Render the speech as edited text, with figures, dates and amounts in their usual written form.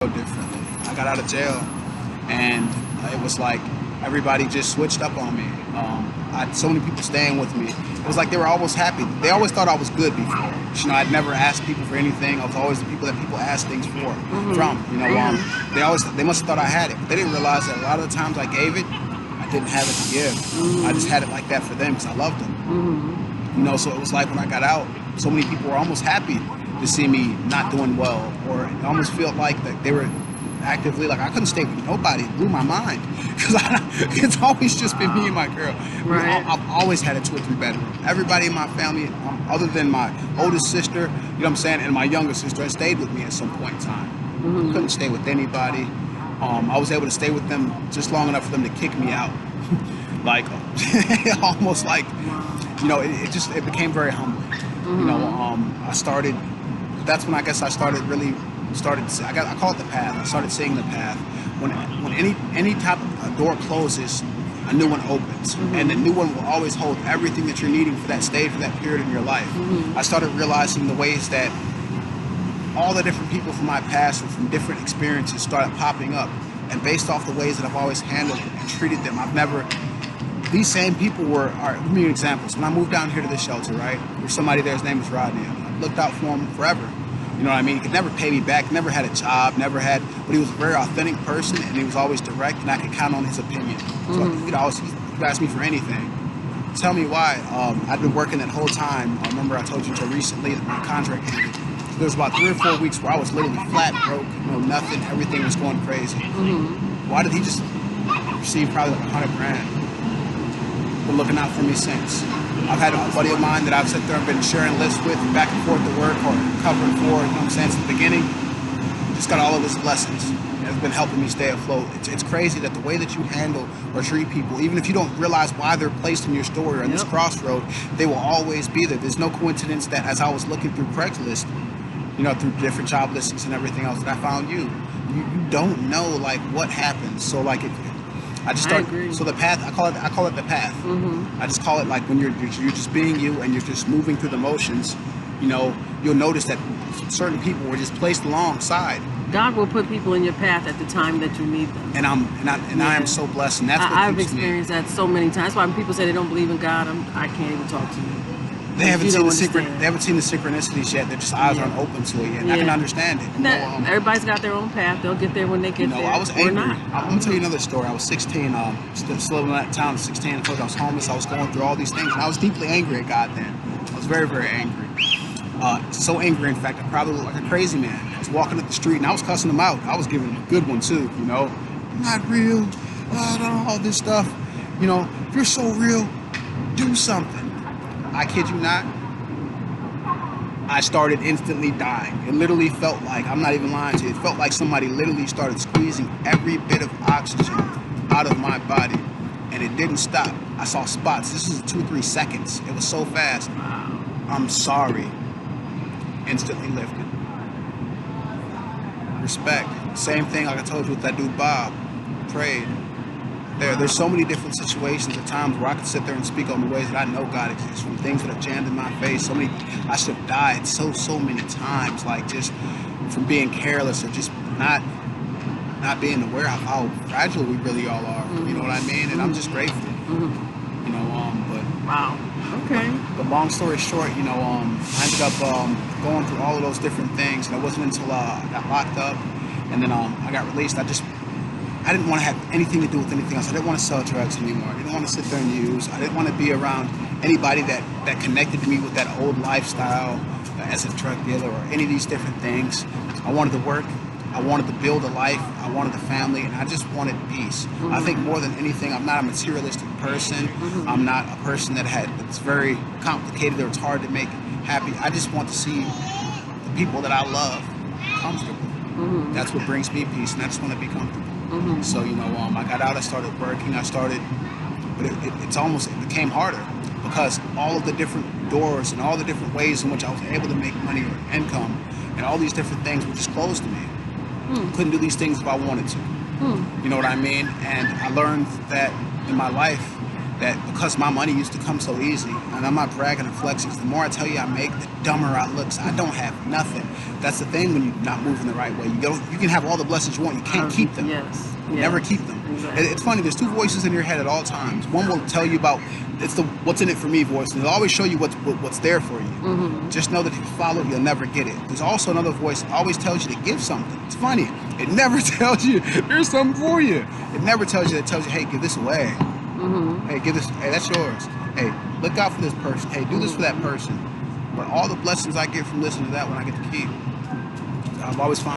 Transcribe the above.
differently. I got out of jail, and it was like everybody just switched up on me. I had so many people staying with me. It was like they were always happy. They always thought I was good before. You know, I'd never asked people for anything. I was always the people that people asked things from. You know, they must have thought I had it. But they didn't realize that a lot of the times I gave it, I didn't have it to give. I just had it like that for them because I loved them. You know, so it was like when I got out, so many people were almost happy to see me not doing well, or it almost felt like that they were actively like I couldn't stay with nobody. It blew my mind because it's always just been me and my girl. Right. I've always had a 2 or 3 bedroom. Everybody in my family, other than my oldest sister, you know what I'm saying, and my younger sister, had stayed with me at some point in time. Couldn't stay with anybody. I was able to stay with them just long enough for them to kick me out. Like almost like, you know, it became very humbling. You know, I started. That's when I guess I started really. I call it the path. I started seeing the path. When any type of door closes, a new one opens, and the new one will always hold everything that you're needing for that stage, for that period in your life. I started realizing the ways that all the different people from my past and from different experiences started popping up, and based off the ways that I've always handled and treated them, these same people give me examples. When I moved down here to this shelter, right, there's somebody there, his name is Rodney. I looked out for him forever. You know what I mean? He could never pay me back, never had a job, but he was a very authentic person, and he was always direct, and I could count on his opinion. So he'd ask me for anything. Tell me why. I'd been working that whole time. I remember I told you until recently that my contract ended. There was about 3 or 4 weeks where I was literally flat broke, you know, nothing, everything was going crazy. Why did he just receive probably like 100 grand? Been looking out for me since. I've had a buddy of mine that I've sat there and been sharing lists with back and forth to work or covering for, you know what I'm saying, since the beginning. Just got all of his blessings. It's been helping me stay afloat. It's crazy that the way that you handle or treat people, even if you don't realize why they're placed in your story or in this crossroad, they will always be there. There's no coincidence that as I was looking through Craigslist, you know, through different job listings and everything else, that I found you. You don't know like what happens. So like I just start. So the path, I call it the path. I just call it like when you're just being you and you're just moving through the motions. You know, you'll notice that certain people were just placed alongside. God will put people in your path at the time that you need them. And I am so blessed, and that's what I've experienced that so many times. That's why when people say they don't believe in God, I can't even talk to you. They haven't seen the synchronicities yet. Their just eyes aren't open to it yet. And I can understand it. Everybody's got their own path. They'll get there when they get there. I was angry. Or not. I'm gonna tell you another story. I was 16, still living in that town. 16. I told you I was homeless. I was going through all these things, and I was deeply angry at God then. I was very, very angry. So angry, in fact, I probably looked like a crazy man. I was walking up the street, and I was cussing him out. I was giving him a good one too. You know, I'm not real. I don't know all this stuff. You know, if you're so real, do something. I kid you not. I started instantly dying. It literally felt like, I'm not even lying to you, it felt like somebody literally started squeezing every bit of oxygen out of my body, and it didn't stop. I saw spots. This was 2 or 3 seconds. It was so fast. I'm sorry. Instantly lifted. Respect. Same thing like I told you with that dude Bob. Prayed. There's so many different situations at times where I could sit there and speak on the ways that I know God exists, from things that have jammed in my face. I should have died so many times, like just from being careless or just not being aware of how fragile we really all are. You know what I mean? And I'm just grateful. You know, but wow. Okay. But long story short, you know, I ended up going through all of those different things, and it wasn't until I got locked up and then I got released. I didn't want to have anything to do with anything else. I didn't want to sell drugs anymore. I didn't want to sit there and use. I didn't want to be around anybody that connected me with that old lifestyle as a drug dealer or any of these different things. I wanted to work. I wanted to build a life. I wanted a family, and I just wanted peace. I think more than anything, I'm not a materialistic person. I'm not a person that's very complicated or it's hard to make happy. I just want to see the people that I love comfortable. That's what brings me peace, and I just want to be comfortable. So, you know, I got out, I started working, but it became harder because all of the different doors and all the different ways in which I was able to make money or income and all these different things were just closed to me. Couldn't do these things if I wanted to. You know what I mean? And I learned that in my life that because my money used to come so easy, and I'm not bragging or flexing, the more I tell you I make, the dumber I look. So I don't have nothing. That's the thing when you're not moving the right way. You can have all the blessings you want, you can't keep them. Yes. Never keep them. Exactly. It's funny, there's two voices in your head at all times. One will tell you about, it's the what's in it for me voice, and it'll always show you what's there for you. Just know that if you follow, you'll never get it. There's also another voice that always tells you to give something. It's funny. It never tells you there's something for you. It never tells you. It tells you, hey, give this away. Hey, give this. Hey, that's yours. Hey, look out for this person. Hey, do this for that person. But all the blessings I get from listening to that one, I get to keep. I've always found